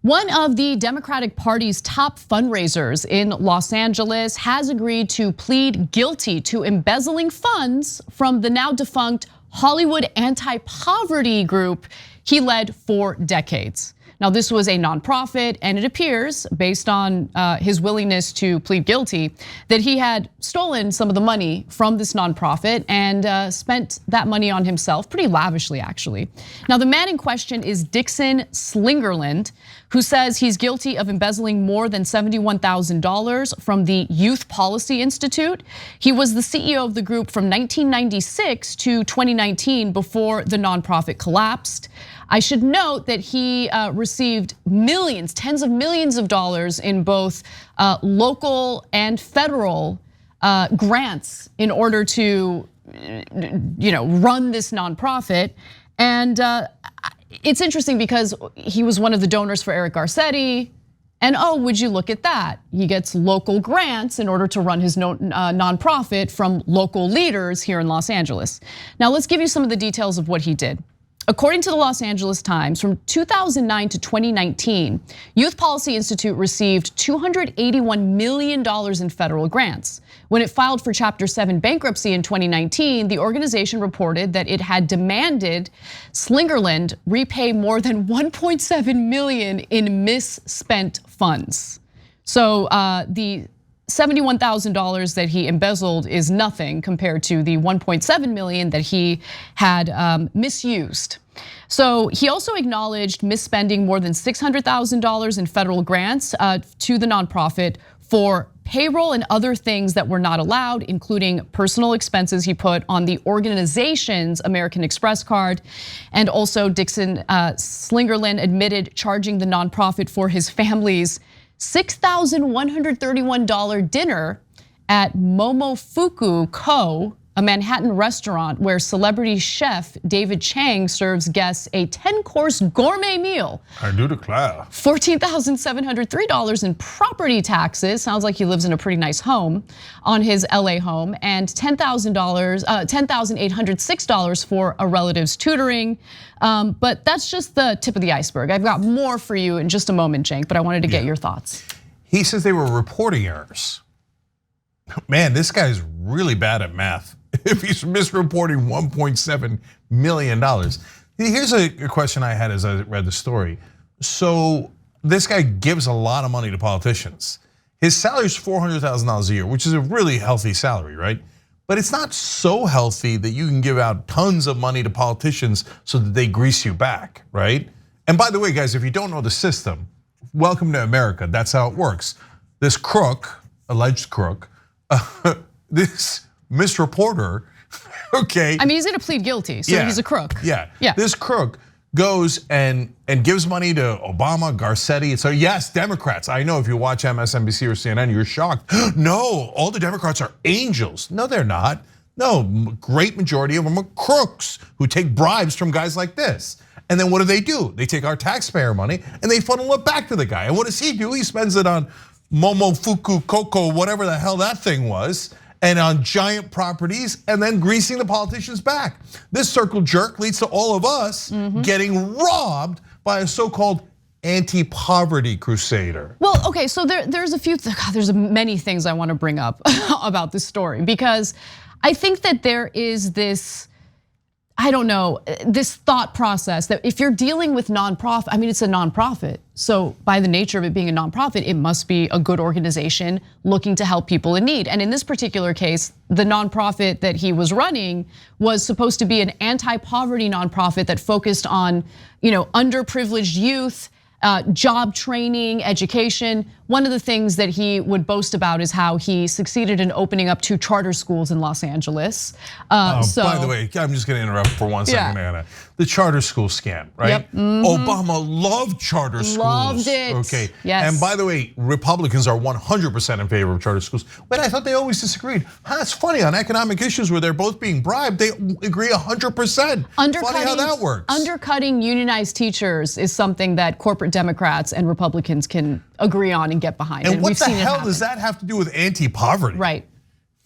One of the Democratic Party's top fundraisers in Los Angeles has agreed to plead guilty to embezzling funds from the now defunct Hollywood anti-poverty group he led for decades. Now, this was a nonprofit, and it appears, based on his willingness to plead guilty, that he had stolen some of the money from this nonprofit and spent that money on himself, pretty lavishly, actually. Now, the man in question is Dixon Slingerland, who says he's guilty of embezzling more than $71,000 from the Youth Policy Institute. He was the CEO of the group from 1996 to 2019 before the nonprofit collapsed. I should note that he received millions, tens of millions of dollars in both local and federal grants in order to, run this nonprofit. And it's interesting because he was one of the donors for Eric Garcetti. And would you look at that? He gets local grants in order to run his nonprofit from local leaders here in Los Angeles. Now, let's give you some of the details of what he did. According to the Los Angeles Times, from 2009 to 2019, Youth Policy Institute received $281 million in federal grants. When it filed for Chapter 7 bankruptcy in 2019, the organization reported that it had demanded Slingerland repay more than $1.7 million in misspent funds. So the $71,000 that he embezzled is nothing compared to the $1.7 million that he had misused. So he also acknowledged misspending more than $600,000 in federal grants to the nonprofit for payroll and other things that were not allowed, including personal expenses he put on the organization's American Express card. And also Dixon Slingerland admitted charging the nonprofit for his family's $6,131 dinner at Momofuku Co., a Manhattan restaurant where celebrity chef David Chang serves guests a 10-course gourmet meal. I do declare. $14,703 in property taxes, sounds like he lives in a pretty nice home, on his LA home, and $10,806 for a relative's tutoring. But that's just the tip of the iceberg. I've got more for you in just a moment, Cenk, but I wanted to get your thoughts. He says they were reporting errors. Man, this guy's really bad at math. If he's misreporting $1.7 million. Here's a question I had as I read the story. So this guy gives a lot of money to politicians. His salary is $400,000 a year, which is a really healthy salary, right? But it's not so healthy that you can give out tons of money to politicians so that they grease you back, right? And by the way, guys, if you don't know the system, welcome to America. That's how it works. This crook, alleged crook, this misreporter, okay. I mean, he's gonna plead guilty, so he's a crook. Yeah. This crook goes and gives money to Obama, Garcetti. So yes, Democrats. I know if you watch MSNBC or CNN, you're shocked. No, all the Democrats are angels. No, they're not. No, great majority of them are crooks who take bribes from guys like this. And then what do? They take our taxpayer money and they funnel it back to the guy. And what does he do? He spends it on Momofuku Coco, whatever the hell that thing was, and on giant properties, and then greasing the politicians back. This circle jerk leads to all of us getting robbed by a so-called anti-poverty crusader. Well, okay, so there's many things I want to bring up about this story, because I think that there is this, I don't know, this thought process that if you're dealing with nonprofit, I mean, it's a nonprofit. So by the nature of it being a nonprofit, it must be a good organization looking to help people in need. And in this particular case, the nonprofit that he was running was supposed to be an anti-poverty nonprofit that focused on, underprivileged youth, job training, education. One of the things that he would boast about is how he succeeded in opening up 2 charter schools in Los Angeles. By the way, I'm just gonna interrupt for 1 second, Anna. The charter school scam, right? Yep. Obama loved charter schools. Loved it. Okay. Yes. And by the way, Republicans are 100% in favor of charter schools. But I thought they always disagreed. It's funny, on economic issues where they're both being bribed, they agree 100%. Funny how that works. Undercutting unionized teachers is something that corporate Democrats and Republicans can agree on and get behind. And what the hell does that have to do with anti-poverty?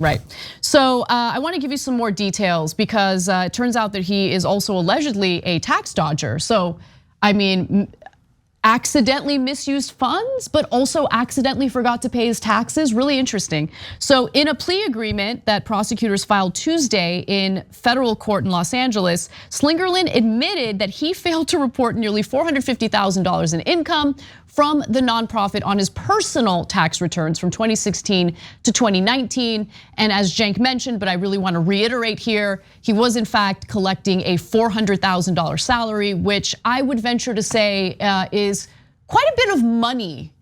Right. So I want to give you some more details because it turns out that he is also allegedly a tax dodger. So, I mean, accidentally misused funds, but also accidentally forgot to pay his taxes. Really interesting. So in a plea agreement that prosecutors filed Tuesday in federal court in Los Angeles, Slingerland admitted that he failed to report nearly $450,000 in income from the nonprofit on his personal tax returns from 2016 to 2019. And as Cenk mentioned, but I really want to reiterate here, he was in fact collecting a $400,000 salary, which I would venture to say is quite a bit of money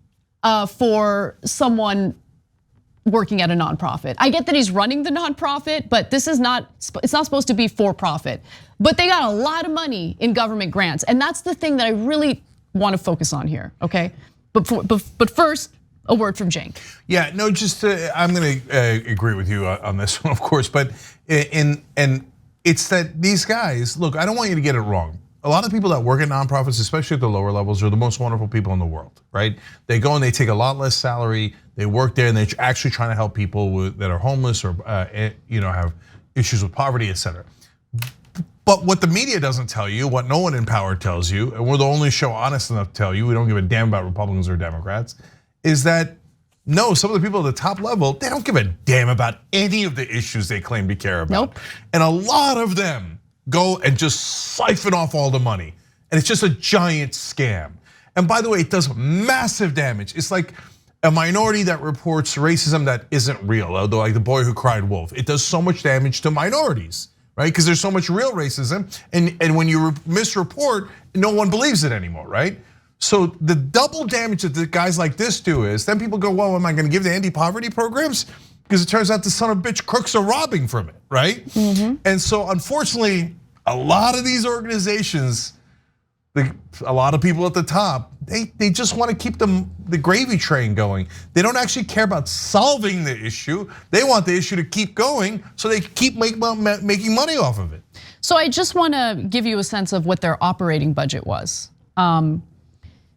for someone working at a nonprofit. I get that he's running the nonprofit, but it's not supposed to be for profit. But they got a lot of money in government grants. And that's the thing that I really want to focus on here, okay? But first, a word from Cenk. Yeah, no, just I'm going to agree with you on this one, of course. But and it's that these guys, look, I don't want you to get it wrong. A lot of people that work at nonprofits, especially at the lower levels, are the most wonderful people in the world, right? They go and they take a lot less salary. They work there and they're actually trying to help people that are homeless or have issues with poverty, et cetera. But what the media doesn't tell you, what no one in power tells you, and we're the only show honest enough to tell you, we don't give a damn about Republicans or Democrats, is that no, some of the people at the top level, they don't give a damn about any of the issues they claim to care about. Nope. And a lot of them go and just siphon off all the money. And it's just a giant scam. And by the way, it does massive damage. It's like a minority that reports racism that isn't real, although like the boy who cried wolf. It does so much damage to minorities, right? Because there's so much real racism, and when you misreport, no one believes it anymore, right? So the double damage that the guys like this do is, then people go, well, am I gonna give the anti-poverty programs? Because it turns out the son of bitch crooks are robbing from it, right? And so unfortunately, a lot of these organizations, a lot of people at the top, they just want to keep the gravy train going. They don't actually care about solving the issue. They want the issue to keep going so they keep making money off of it. So I just want to give you a sense of what their operating budget was.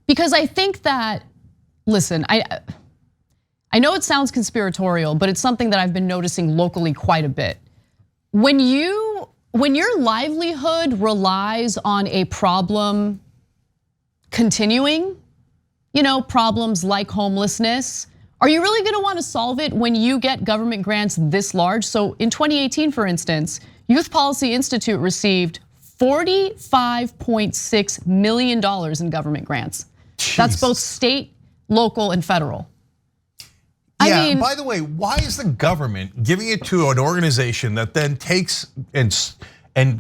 Because I think that, listen, I know it sounds conspiratorial, but it's something that I've been noticing locally quite a bit. When your livelihood relies on a problem continuing, problems like homelessness, are you really gonna wanna solve it when you get government grants this large? So in 2018, for instance, Youth Policy Institute received $45.6 million in government grants. Jeez. That's both state, local, and federal. Yeah, I mean, by the way, why is the government giving it to an organization that then takes and a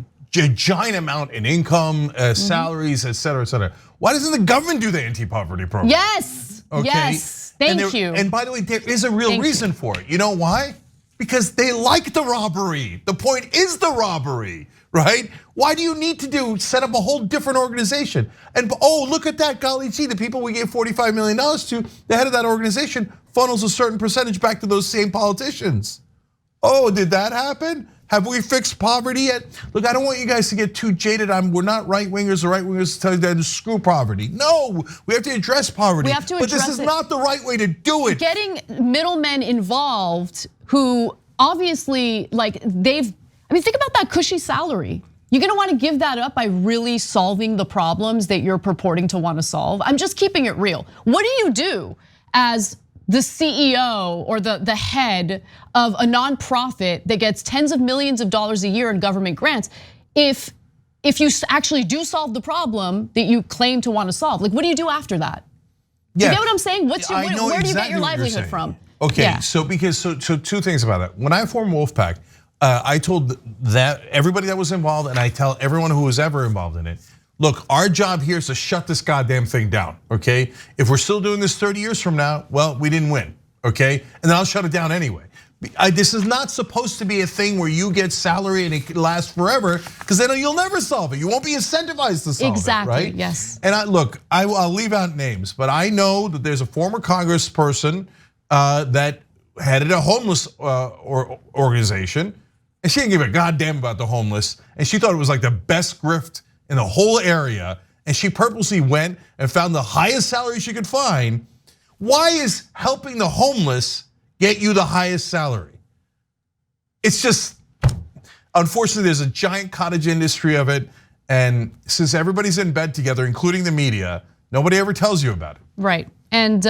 giant amount in income, salaries, et cetera, et cetera? Why doesn't the government do the anti-poverty program? Yes, okay? yes, thank you. And by the way, there is a real reason for it. You know why? Because they like the robbery. The point is the robbery, right? Why do you need to set up a whole different organization? And look at that, golly gee, the people we gave $45 million to, the head of that organization funnels a certain percentage back to those same politicians. Oh, did that happen? Have we fixed poverty yet? Look, I don't want you guys to get too jaded. We're not right wingers. The right wingers tell you to screw poverty. No, we have to address poverty. We have to address but this is not the right way to do it. Getting middlemen involved who obviously think about that cushy salary. You're gonna wanna give that up by really solving the problems that you're purporting to wanna solve. I'm just keeping it real. What do you do as the CEO or the head of a nonprofit that gets tens of millions of dollars a year in government grants if you actually do solve the problem that you claim to want to solve? Like, what do you do after that? Yeah. You get what I'm saying? Where do you get your livelihood from? Okay, yeah. so two things about that. When I formed Wolfpack, I told that everybody that was involved, and I tell everyone who was ever involved in it, look, our job here is to shut this goddamn thing down, okay? If we're still doing this 30 years from now, well, we didn't win, okay? And then I'll shut it down anyway. This is not supposed to be a thing where you get salary and it lasts forever, because then you'll never solve it. You won't be incentivized to solve it, right? Yes. And I'll leave out names, but I know that there's a former congressperson that headed a homeless organization, and she didn't give a goddamn about the homeless, and she thought it was like the best grift in the whole area, and she purposely went and found the highest salary she could find. Why is helping the homeless get you the highest salary? It's just, unfortunately, there's a giant cottage industry of it, and since everybody's in bed together, including the media, Nobody ever tells you about it. Right, and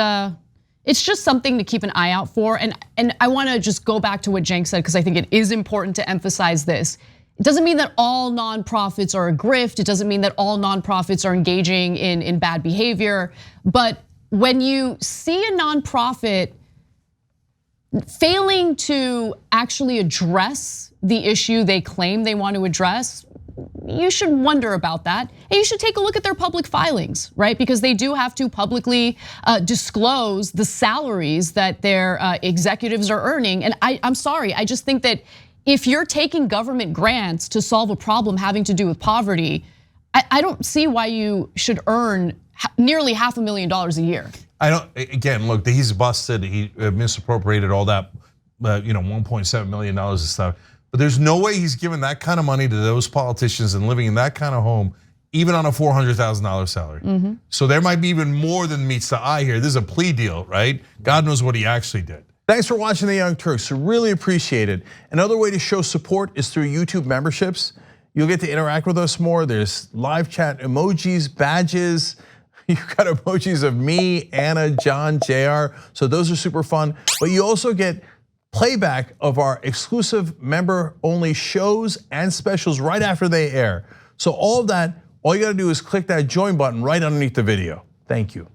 it's just something to keep an eye out for. And I wanna just go back to what Cenk said, because I think it is important to emphasize this. It doesn't mean that all nonprofits are a grift. It doesn't mean that all nonprofits are engaging in bad behavior. But when you see a nonprofit failing to actually address the issue they claim they want to address, you should wonder about that. And you should take a look at their public filings, right? Because they do have to publicly disclose the salaries that their executives are earning. And I'm sorry, I just think that if you're taking government grants to solve a problem having to do with poverty, I don't see why you should earn nearly $500,000 a year. Again, look, he's busted, he misappropriated all that, $1.7 million and stuff. But there's no way he's giving that kind of money to those politicians and living in that kind of home, even on a $400,000 salary. So there might be even more than meets the eye here. This is a plea deal, right? God knows what he actually did. Thanks for watching The Young Turks, really appreciate it. Another way to show support is through YouTube memberships. You'll get to interact with us more. There's live chat emojis, badges. You've got emojis of me, Anna, John, JR, so those are super fun. But you also get playback of our exclusive member-only shows and specials right after they air. So all of that, all you gotta do is click that join button right underneath the video. Thank you.